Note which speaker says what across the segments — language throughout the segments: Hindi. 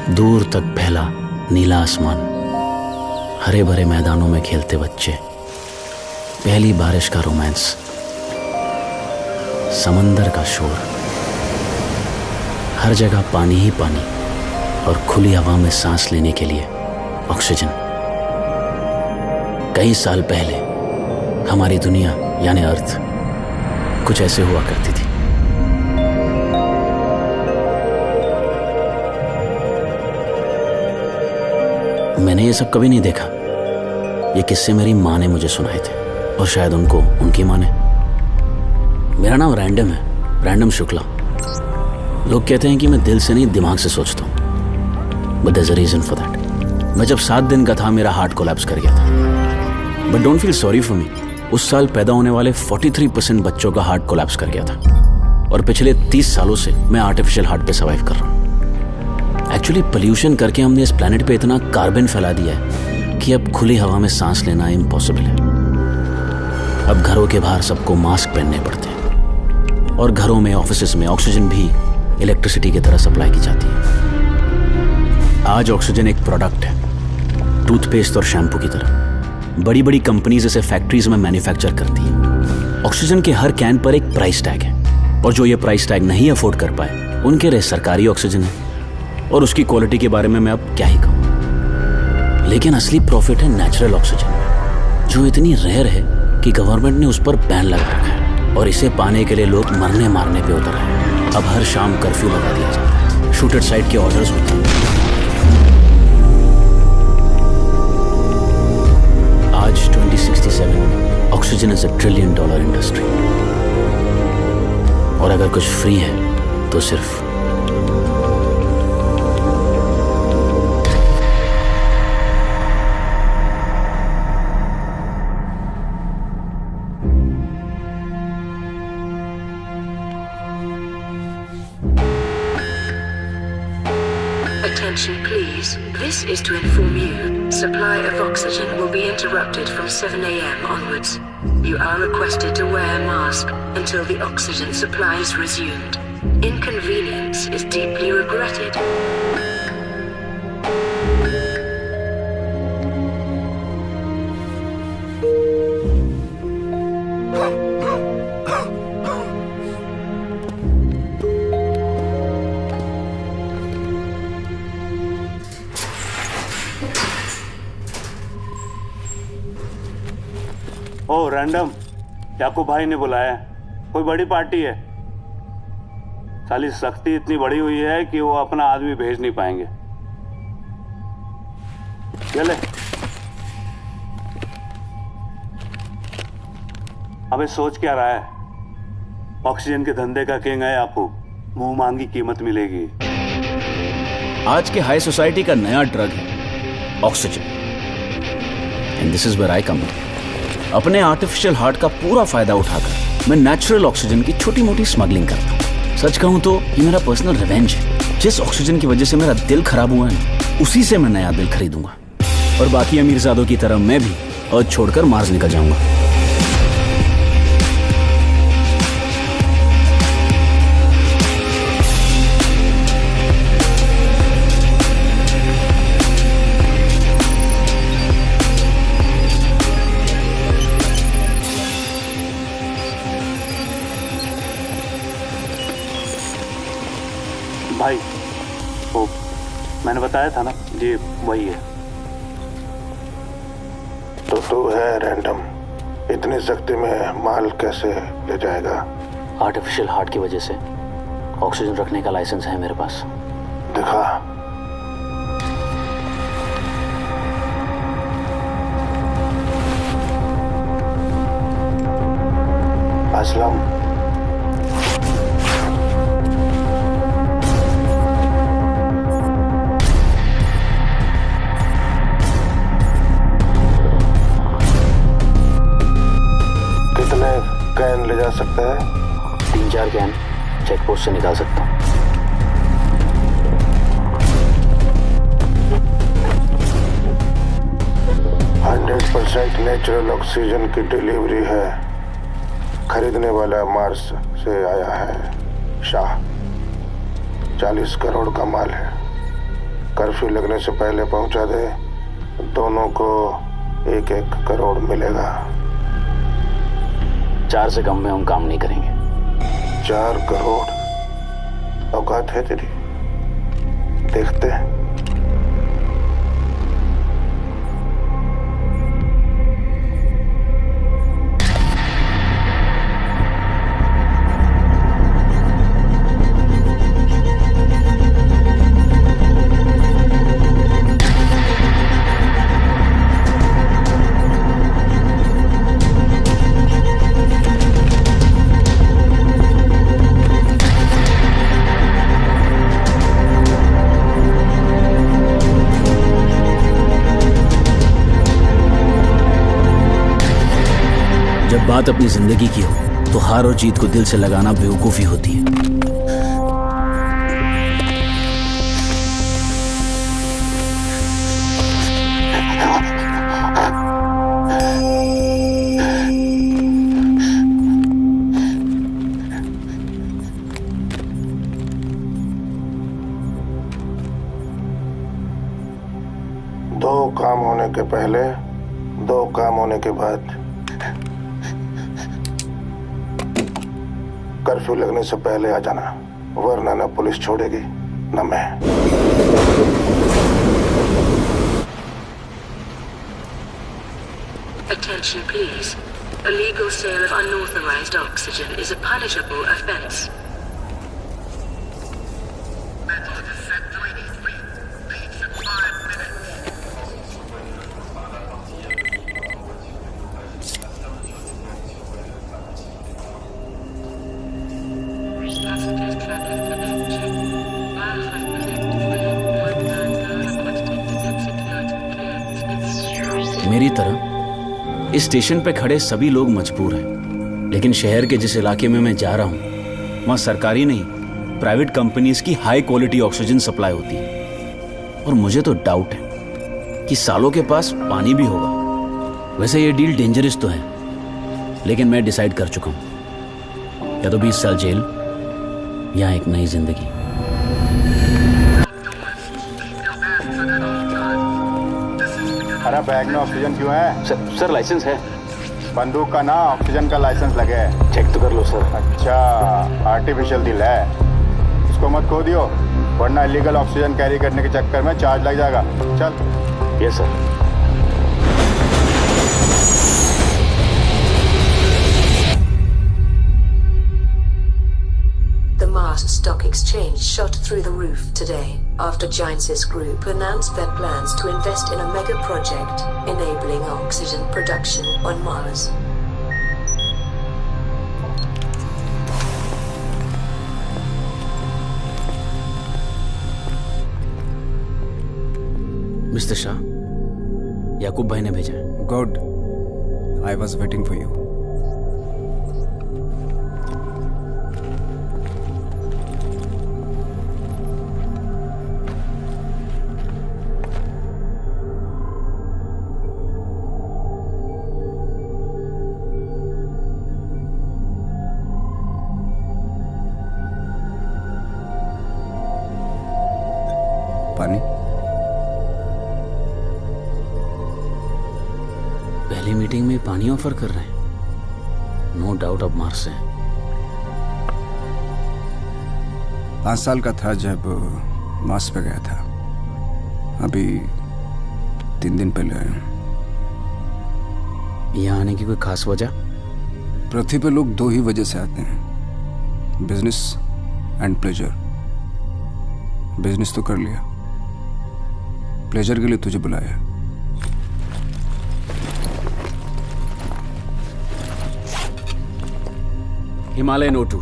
Speaker 1: दूर तक फैला नीला आसमान, हरे भरे मैदानों में खेलते बच्चे, पहली बारिश का रोमांस, समंदर का शोर, हर जगह पानी ही पानी और खुली हवा में सांस लेने के लिए ऑक्सीजन। कई साल पहले हमारी दुनिया यानी अर्थ कुछ ऐसे हुआ करती थी। मैंने ये सब कभी नहीं देखा। ये किस्से मेरी माँ ने मुझे सुनाए थे और शायद उनको उनकी माँ ने। मेरा नाम रैंडम है, रैंडम शुक्ला। लोग कहते हैं कि मैं दिल से नहीं दिमाग से सोचता हूँ, but there is a reason for that. मैं जब 7 दिन का था मेरा हार्ट कोलैप्स कर गया था। But don't feel sorry for me. उस साल पैदा होने वाले 43% बच्चों का हार्ट कोलैप्स कर गया था और पिछले 30 सालों से मैं आर्टिफिशियल हार्ट पे सर्वाइव कर रहा हूँ। एक्चुअली पोल्यूशन करके हमने इस प्लेनेट पे इतना कार्बन फैला दिया है कि अब खुली हवा में सांस लेना इम्पॉसिबल है। अब घरों के बाहर सबको मास्क पहनने पड़ते हैं और घरों में, ऑफिसेस में ऑक्सीजन भी इलेक्ट्रिसिटी की तरह सप्लाई की जाती है। आज ऑक्सीजन एक प्रोडक्ट है, टूथपेस्ट और शैम्पू की तरह। बड़ी बड़ी कंपनीज इसे फैक्ट्रीज में मैन्युफैक्चर करती है। ऑक्सीजन के हर कैन पर एक प्राइस टैग है और जो ये प्राइस टैग नहीं अफोर्ड कर पाए उनके लिए सरकारी ऑक्सीजन है और उसकी क्वालिटी के बारे में मैं अब क्या ही कहूँ। लेकिन असली प्रॉफिट है नेचुरल ऑक्सीजन, जो इतनी रेयर है कि गवर्नमेंट ने उस पर बैन लगा रखा है और इसे पाने के लिए लोग मरने मारने पे उतर रहे हैं। अब हर शाम कर्फ्यू लगा दिया जाता है, शूट एट साइट के ऑर्डर्स होते हैं। आज 2067 में ऑक्सीजन इज $1 ट्रिलियन इंडस्ट्री और अगर कुछ फ्री है तो सिर्फ
Speaker 2: Attention please, this is to inform you, supply of oxygen will be interrupted from 7 a.m. onwards. You are requested to wear a mask until the oxygen supply is resumed. Inconvenience is deeply regretted.
Speaker 3: Oh random, Yakub भाई ने बुलाया, कोई बड़ी पार्टी है। साली सख्ती इतनी बड़ी हुई है कि वो अपना आदमी भेज नहीं पाएंगे। चले। अबे सोच क्या रहा है? ऑक्सीजन के धंधे का किंग है याकूब, मुंह मांगी कीमत मिलेगी।
Speaker 1: आज के हाई सोसाइटी का नया ड्रग है oxygen, and this is where I come in. अपने आर्टिफिशियल हार्ट का पूरा फायदा उठाकर मैं नेचुरल ऑक्सीजन की छोटी मोटी स्मगलिंग करता हूँ। सच कहूँ तो ये मेरा पर्सनल रिवेंज है। जिस ऑक्सीजन की वजह से मेरा दिल खराब हुआ है ना, उसी से मैं नया दिल खरीदूंगा और बाकी अमीरजादों की तरह मैं भी अर्थ छोड़कर मार्स निकल जाऊंगा।
Speaker 3: भाई, वो मैंने बताया था ना, ये वही है।
Speaker 4: तो तू है रैंडम, इतनी सख्ती में माल कैसे ले जाएगा?
Speaker 1: आर्टिफिशियल हार्ट की वजह से ऑक्सीजन रखने का लाइसेंस है मेरे पास।
Speaker 4: दिखा। असलम, कैन ले जा सकता है?
Speaker 1: 3-4 कैन चेक पोस्ट से निकाल सकता हूँ।
Speaker 4: नेचुरल ऑक्सीजन की डिलीवरी है। खरीदने वाला मार्स से आया है शाह। 40 करोड़ का माल है। कर्फ्यू लगने से पहले पहुंचा दे, दोनों को 1-1 करोड़ मिलेगा।
Speaker 1: 4 से कम में हम काम नहीं करेंगे।
Speaker 4: 4 करोड़ औकात है तेरी? देखते हैं।
Speaker 1: जब बात अपनी जिंदगी की हो तो हार और जीत को दिल से लगाना बेवकूफी होती है।
Speaker 4: दो काम होने के पहले, 2 काम होने के बाद। कर्फ्यू लगने से पहले आ जाना, वरना न पुलिस छोड़ेगी न मैं।
Speaker 2: Attention please. Illegal sale of unauthorized oxygen is a punishable offense.
Speaker 1: मेरी तरह इस स्टेशन पे खड़े सभी लोग मजबूर हैं, लेकिन शहर के जिस इलाके में मैं जा रहा हूं वहां सरकारी नहीं, प्राइवेट कंपनीज की हाई क्वालिटी ऑक्सीजन सप्लाई होती है। और मुझे तो डाउट है कि सालों के पास पानी भी होगा। वैसे ये डील डेंजरस तो है, लेकिन मैं डिसाइड कर चुका हूं, या तो 20 साल जेल या एक नई जिंदगी।
Speaker 5: अरे बैग में ऑक्सीजन क्यों है?
Speaker 1: सर लाइसेंस है।
Speaker 5: बंदूक का ना ऑक्सीजन का लाइसेंस लगे है।
Speaker 1: चेक तो कर लो सर।
Speaker 5: अच्छा, आर्टिफिशियल दिल है, इसको मत खो दियो, वरना इलीगल ऑक्सीजन कैरी करने के चक्कर में चार्ज लग जाएगा। चल।
Speaker 1: Yes sir.
Speaker 2: The Mars Stock Exchange shot through the roof today after Ginesys Group announced their plans to invest in a mega project enabling oxygen production on Mars.
Speaker 1: Mister Shah, Yakub भाई ने भेजा है।
Speaker 6: Good. I was waiting for you. पानी?
Speaker 1: पहली मीटिंग में पानी ऑफर कर रहे हैं। नो डाउट अब मार्स से।
Speaker 6: 5 साल का था जब मार्स पे गया था। अभी 3 दिन पहले आया हूं।
Speaker 1: यहाँ आने की कोई खास वजह?
Speaker 6: पृथ्वी पे लोग 2 ही वजह से आते हैं, बिजनेस एंड प्लेजर। बिजनेस तो कर लिया, प्लेजर के लिए तुझे बुलाया।
Speaker 1: Himalayan O2,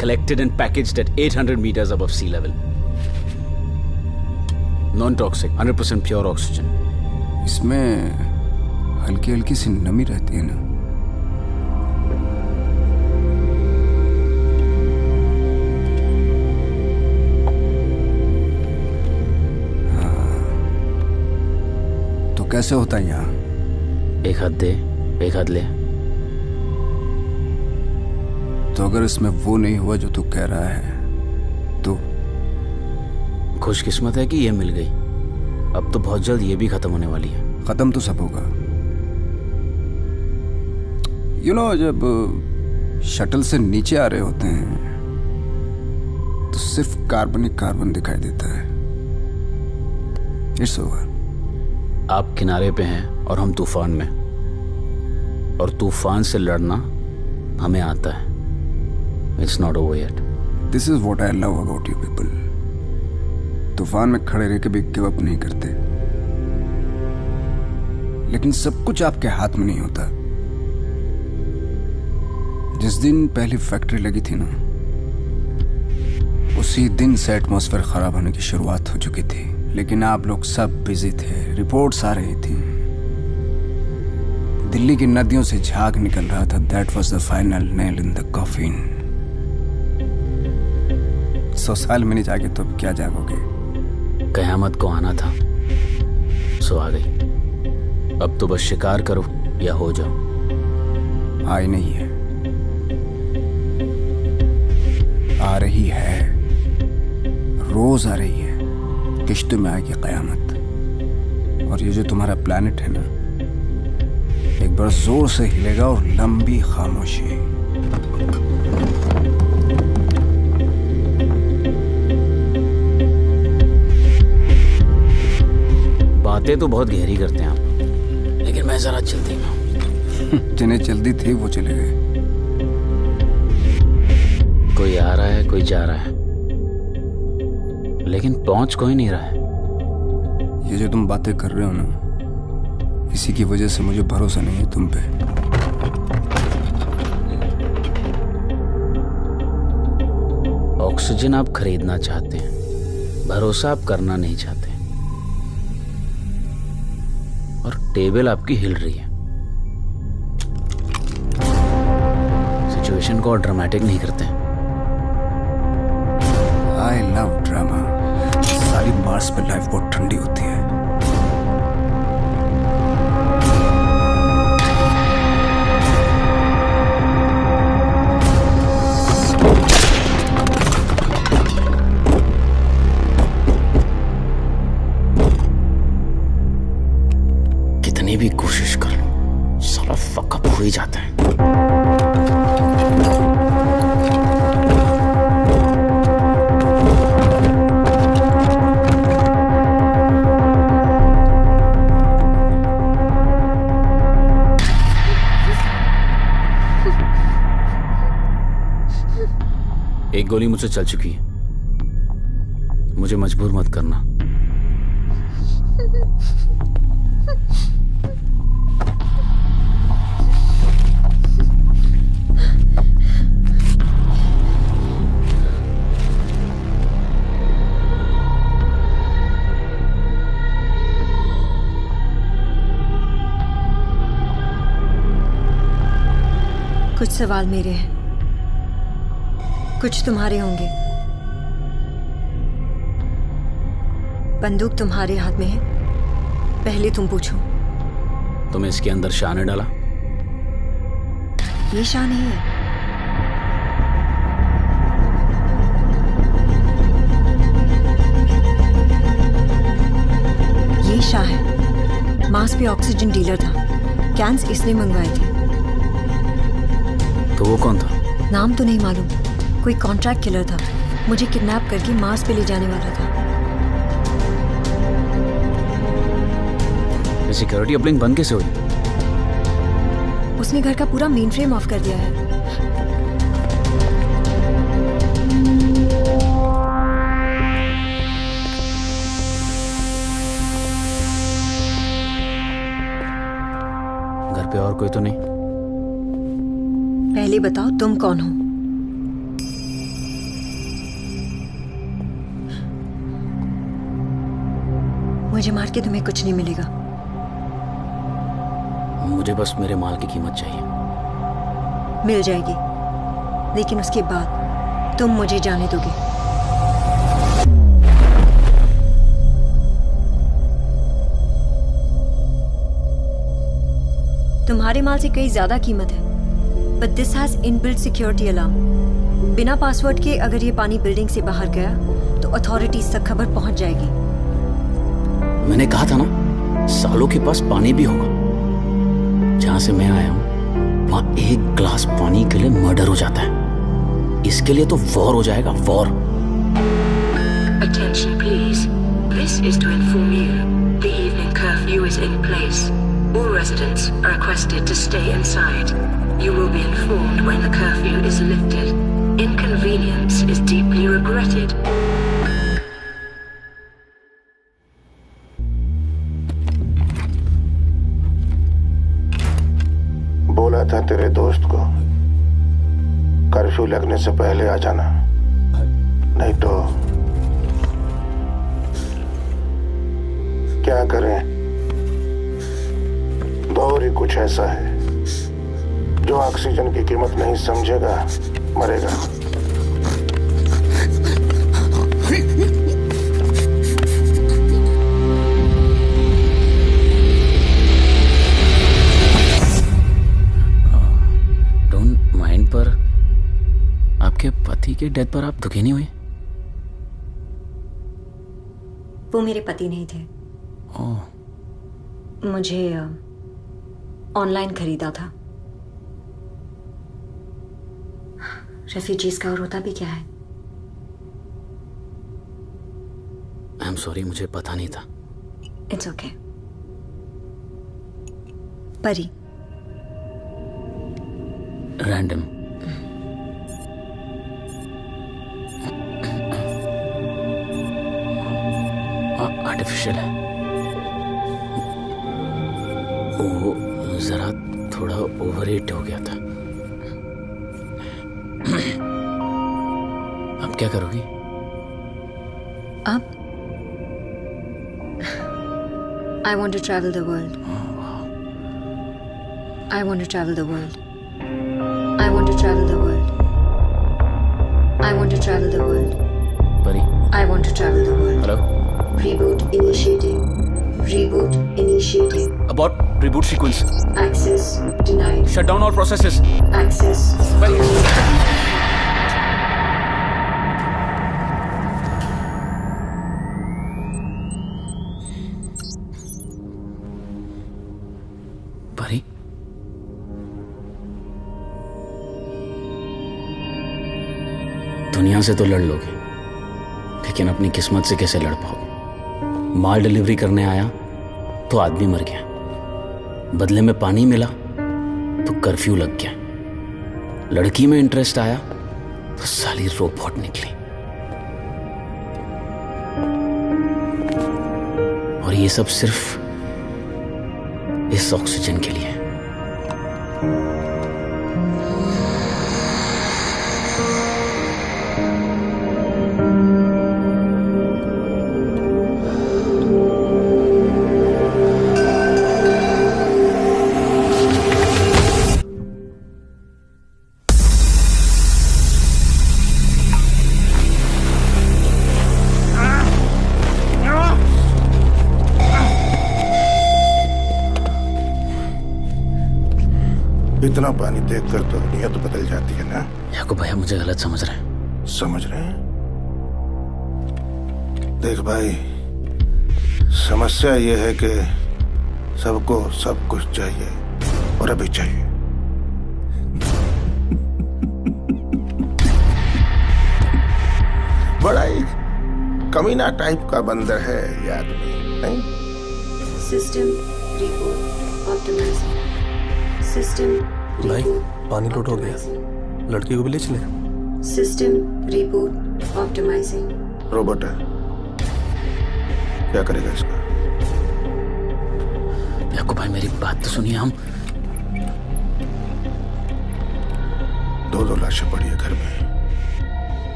Speaker 1: collected and packaged at 800 meters above sea level. Non-toxic, 100% pure oxygen.
Speaker 6: इसमें हल्की हल्की सी नमी रहती है ना? हाँ, तो कैसे होता है यहाँ?
Speaker 1: एक हाथ दे, एक हाथ ले।
Speaker 6: तो अगर इसमें वो नहीं हुआ जो तू कह रहा है तो
Speaker 1: खुशकिस्मत है कि ये मिल गई। अब तो बहुत जल्द ये भी खत्म होने वाली है।
Speaker 6: खत्म तो सब होगा। जब शटल से नीचे आ रहे होते हैं तो सिर्फ कार्बन दिखाई देता है। It's over.
Speaker 1: आप किनारे पे हैं और हम तूफान में, और तूफान से लड़ना हमें आता है। It's not over yet.
Speaker 6: This is what I love about you people. तूफान में खड़े रह के भी गिव अप नहीं करते, लेकिन सब कुछ आपके हाथ में नहीं होता। जिस दिन पहली फैक्ट्री लगी थी ना, उसी दिन से एटमॉस्फेयर खराब होने की शुरुआत हो चुकी थी। लेकिन आप लोग सब बिजी थे, रिपोर्ट्स आ रही थी, दिल्ली की नदियों से झाग निकल रहा था। That was the final nail in the coffin. 100 साल में नहीं जागे तो अब क्या जागोगे?
Speaker 1: कयामत को आना था, सो आ गई। अब तो बस शिकार करो या हो जाओ।
Speaker 6: आई नहीं है, आ रही है, रोज आ रही है। किश्तों में आएगी कयामत। और ये जो तुम्हारा प्लैनेट है ना, एक बार जोर से हिलेगा और लंबी खामोशी।
Speaker 1: बातें तो बहुत गहरी करते हैं आप, लेकिन मैं जरा जल्दी में हूं।
Speaker 6: जिन्हें जल्दी थी वो चले गए।
Speaker 1: कोई आ रहा है, कोई जा रहा है, लेकिन पहुंच कोई नहीं रहा है।
Speaker 6: ये जो तुम बातें कर रहे हो ना, इसी की वजह से मुझे भरोसा नहीं है तुम पे।
Speaker 1: ऑक्सीजन आप खरीदना चाहते हैं, भरोसा आप करना नहीं चाहते। और टेबल आपकी हिल रही है। सिचुएशन को और ड्रामेटिक नहीं करते।
Speaker 6: I love drama. सारी मार्स पे लाइफ बहुत ठंडी होती है।
Speaker 1: कितनी भी कोशिश कर लो, सारा फकअप हो ही जाता है। एक गोली मुझसे चल चुकी है, मुझे मजबूर मत करना।
Speaker 7: कुछ सवाल मेरे हैं, कुछ तुम्हारे होंगे। बंदूक तुम्हारे हाथ में है, पहले तुम पूछो।
Speaker 1: तुम्हें इसके अंदर शाह ने डाला?
Speaker 7: ये शाह नहीं है। ये शाह है। मार्स पे ऑक्सीजन डीलर था, कैंस इसने मंगवाए थे।
Speaker 1: तो वो कौन था?
Speaker 7: नाम तो नहीं मालूम, कोई कॉन्ट्रैक्ट किलर था, मुझे किडनैप करके मार्स पे ले जाने वाला था।
Speaker 1: सिक्योरिटी अपलिंक बंद कैसे हुई?
Speaker 7: उसने घर का पूरा मेन फ्रेम ऑफ कर दिया है।
Speaker 1: घर पे और कोई तो नहीं?
Speaker 7: पहले बताओ तुम कौन हो? मुझे मार के तुम्हें कुछ नहीं मिलेगा।
Speaker 1: मुझे बस मेरे माल की कीमत चाहिए।
Speaker 7: मिल जाएगी, लेकिन उसके बाद तुम मुझे जाने दोगे। तुम्हारे माल से कई ज्यादा कीमत है, but this has inbuilt security alarm. बिना पासवर्ड के अगर ये पानी बिल्डिंग से बाहर गया तो अथॉरिटीज तक खबर पहुंच जाएगी।
Speaker 1: मैंने कहा था ना, सालों के पास पानी भी होगा। जहां से मैं आया हूं वहां एक ग्लास पानी के लिए मर्डर हो जाता है। इसके लिए तो वॉर हो जाएगा, war.
Speaker 2: Attention please. This is to inform you the evening curfew is in place. All residents are requested to stay inside. You will be informed when the curfew is lifted. Inconvenience is deeply regretted.
Speaker 4: बोला था तेरे दोस्त को कर्फ्यू लगने से पहले आ जाना, नहीं तो क्या करें। दौर ही कुछ ऐसा है, जो ऑक्सीजन की कीमत नहीं समझेगा मरेगा।
Speaker 1: डोंट माइंड, पर आपके पति के डेथ पर आप दुखी नहीं हुए?
Speaker 7: वो मेरे पति नहीं थे। मुझे ऑनलाइन खरीदा था। रेफ्यूजीज का और होता भी क्या है।
Speaker 1: आई एम सॉरी, मुझे पता नहीं था।
Speaker 7: It's okay. परी।
Speaker 1: रैंडम। आर्टिफिशियल है वो, जरा थोड़ा ओवर हीट हो गया था। अब क्या करोगी?
Speaker 7: अब I want to travel the world. I want to travel the world. I want to travel the world. I want to travel the world.
Speaker 1: परी।
Speaker 7: I want to travel the world.
Speaker 1: Hello.
Speaker 7: Reboot initiating. Reboot initiating.
Speaker 1: Abort reboot sequence.
Speaker 7: Access denied.
Speaker 1: Shut down all processes.
Speaker 7: Access.
Speaker 1: परी, दुनिया से तो लड़ लोगे, लेकिन अपनी किस्मत से कैसे लड़ पाओगे? माल डिलीवरी करने आया तो आदमी मर गया, बदले में पानी मिला तो कर्फ्यू लग गया, लड़की में इंटरेस्ट आया तो साली रोबोट निकली। और ये सब सिर्फ इस ऑक्सीजन के लिए।
Speaker 4: इतना पानी देखकर तो नीयत बदल जाती है ना।
Speaker 1: याकूब भैया मुझे गलत समझ रहे हैं।
Speaker 4: समझ रहे हैं? देख भाई, समस्या ये है कि सबको सब कुछ चाहिए और अभी चाहिए। बड़ा ही कमीना टाइप का बंदर है ये आदमी, नहीं?
Speaker 7: System report optimising. सिस्टम
Speaker 8: भाई पानी लोड हो गया, लड़की को भी ले चले।
Speaker 7: System report optimising.
Speaker 4: रोबोट है, क्या करेगा इसका?
Speaker 1: याकूब भाई मेरी बात तो सुनिए। हम
Speaker 4: दो लाशें पड़ी है घर में।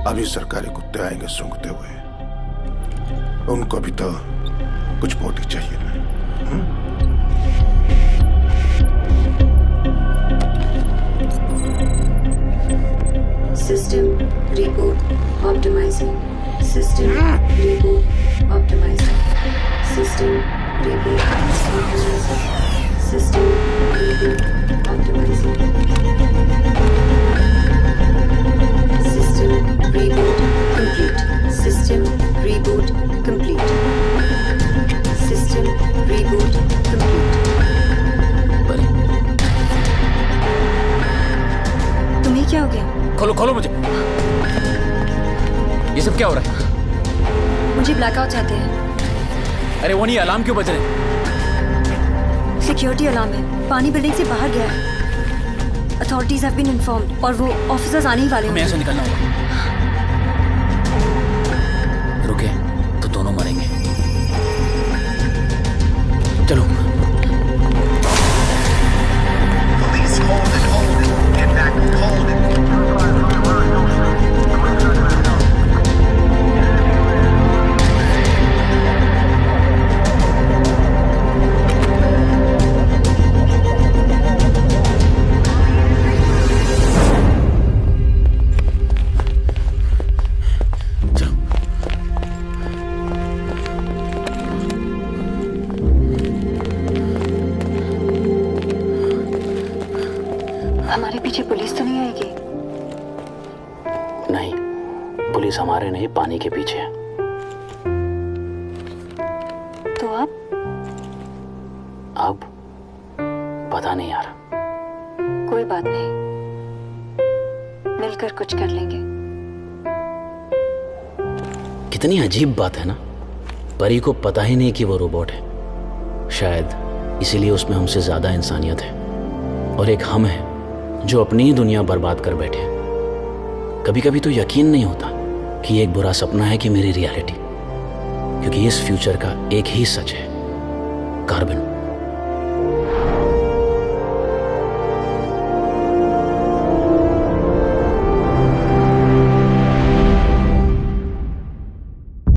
Speaker 4: अभी सरकारी कुत्ते आएंगे सूंघते हुए, उनको भी तो कुछ बोटी चाहिए ना।
Speaker 7: System reboot optimizing. System reboot optimizing. System reboot optimizing. System reboot optimizing. reboot complete. System reboot complete. System reboot complete.
Speaker 1: परी,
Speaker 7: तुम्हें क्या हो गया?
Speaker 1: खोलो खोलो मुझे। ये सब क्या हो रहा है?
Speaker 7: मुझे ब्लैकआउट आते हैं।
Speaker 1: अरे वो नहीं, अलार्म क्यों बज रहे हैं?
Speaker 7: सिक्योरिटी अलार्म है, पानी बिल्डिंग से बाहर गया है। अथॉरिटीज हैव बीन इन्फॉर्म्ड और वो ऑफिसर्स आने ही वाले हैं।
Speaker 1: हमें यहाँ से निकलना होगा। रुके तो दोनों मरेंगे। चलो।
Speaker 7: हमारे पीछे पुलिस तो नहीं आएगी?
Speaker 1: नहीं, पुलिस हमारे नहीं, पानी के पीछे है।
Speaker 7: तो
Speaker 1: अब पता नहीं यार।
Speaker 7: कोई बात नहीं, मिलकर कुछ कर लेंगे।
Speaker 1: कितनी अजीब बात है ना, परी को पता ही नहीं कि वो रोबोट है। शायद इसीलिए उसमें हमसे ज्यादा इंसानियत है, और एक हम है जो अपनी ही दुनिया बर्बाद कर बैठे। कभी कभी तो यकीन नहीं होता कि ये एक बुरा सपना है कि मेरी रियलिटी, क्योंकि इस फ्यूचर का एक ही सच है, कार्बन।